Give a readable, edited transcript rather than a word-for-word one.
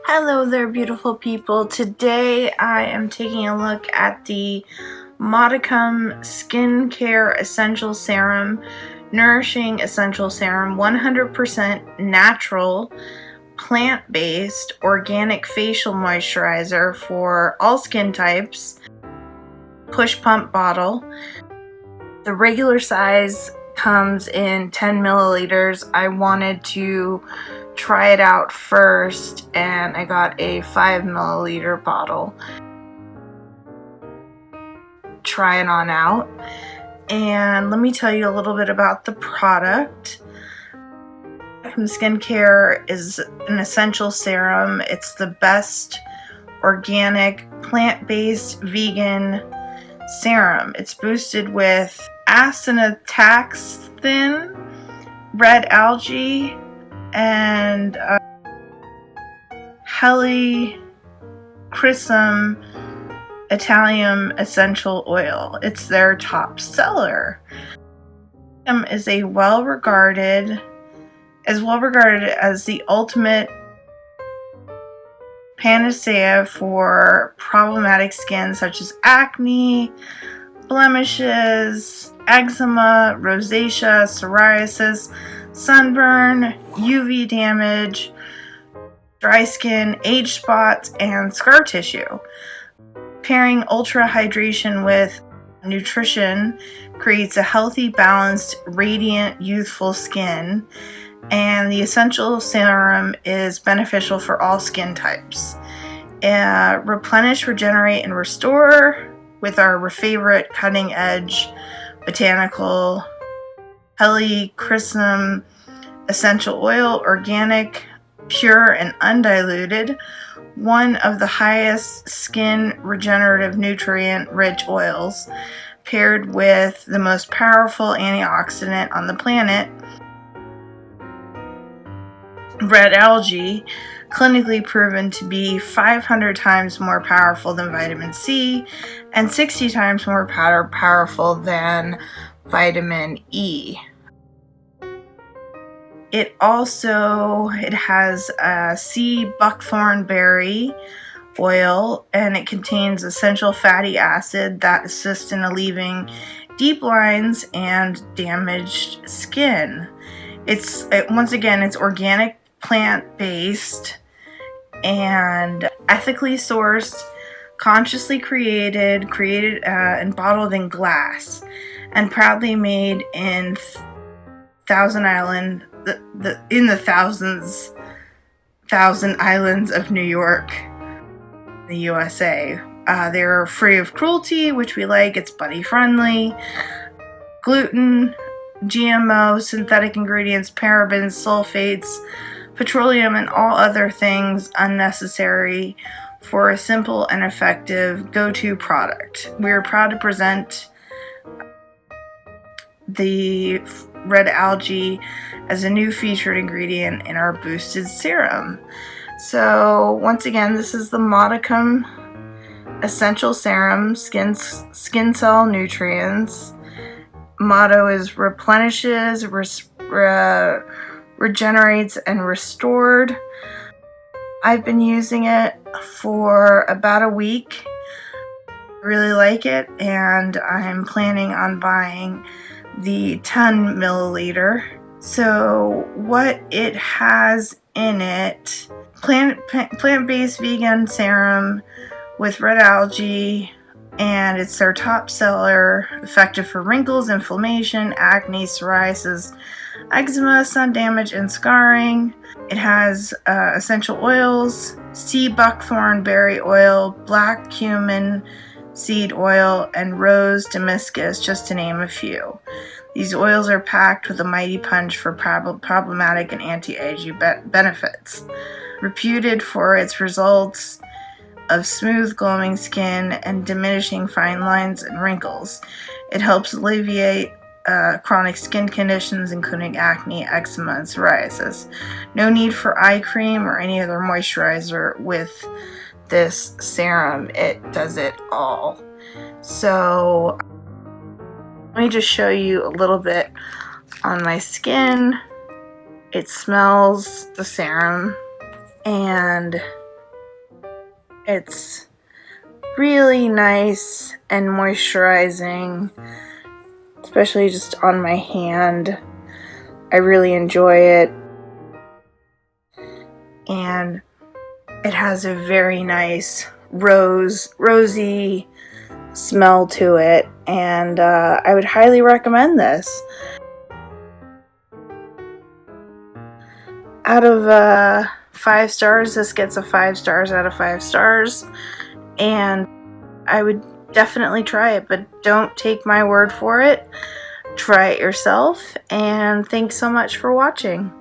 Hello there, beautiful people. Today I am taking a look at the Modicum Skincare Essential Serum, Nourishing Essential Serum, 100% natural, plant-based, organic facial moisturizer for all skin types, push pump bottle. The regular size comes in 10 milliliters. I wanted to try it out first and I got a 5 milliliter bottle. Try it on out, and let me tell you a little bit about the product. Skincare is an essential serum. It's the best organic, plant-based, vegan serum. It's boosted with Astaxanthin, red algae, and Helichrysum Italicum essential oil. It's their top seller. Is well regarded as the ultimate panacea for problematic skin such as acne, blemishes, eczema, rosacea, psoriasis, sunburn, UV damage, dry skin, age spots, and scar tissue. Pairing ultra hydration with nutrition creates a healthy, balanced, radiant, youthful skin, and the essential serum is beneficial for all skin types. Replenish, regenerate, and restore with our favorite cutting-edge botanical Helichrysum essential oil, organic, pure, and undiluted, one of the highest skin regenerative nutrient-rich oils, paired with the most powerful antioxidant on the planet, red algae, clinically proven to be 500 times more powerful than vitamin C and 60 times more powerful than vitamin E. It has sea buckthorn berry oil, and it contains essential fatty acid that assists in alleviating deep lines and damaged skin. Once again, it's organic, plant-based, and ethically sourced, consciously created and bottled in glass, and proudly made in Thousand Islands of New York, the USA. They're free of cruelty, which we like. It's buddy friendly. Gluten, GMO, synthetic ingredients, parabens, sulfates, petroleum, and all other things unnecessary for a simple and effective go-to product. We are proud to present the red algae as a new featured ingredient in our boosted serum. So once again, this is the Modicum Essential Serum, skin cell nutrients. Motto is replenishes, regenerates, and restored. I've been using it for about a week. I really like it, and I'm planning on buying the 10 milliliter. So what it has in it: plant-based vegan serum with red algae, and it's their top seller, effective for wrinkles, inflammation, acne, psoriasis, eczema, sun damage, and scarring. It has essential oils: sea buckthorn berry oil, black cumin seed oil, and rose dimiscus, just to name a few. These oils are packed with a mighty punch for problematic and anti-aging benefits. Reputed for its results of smooth, glowing skin and diminishing fine lines and wrinkles, it helps alleviate chronic skin conditions including acne, eczema, and psoriasis. No need for eye cream or any other moisturizer with this serum. It does it all. So let me just show you a little bit on my skin. It smells the serum, and It's really nice and moisturizing, especially just on my hand. I really enjoy it, and it has a very nice rosy smell to it, and I would highly recommend this. Out of 5 stars, this gets a 5 stars out of 5 stars, and I would definitely try it, but don't take my word for it. Try it yourself, and thanks so much for watching.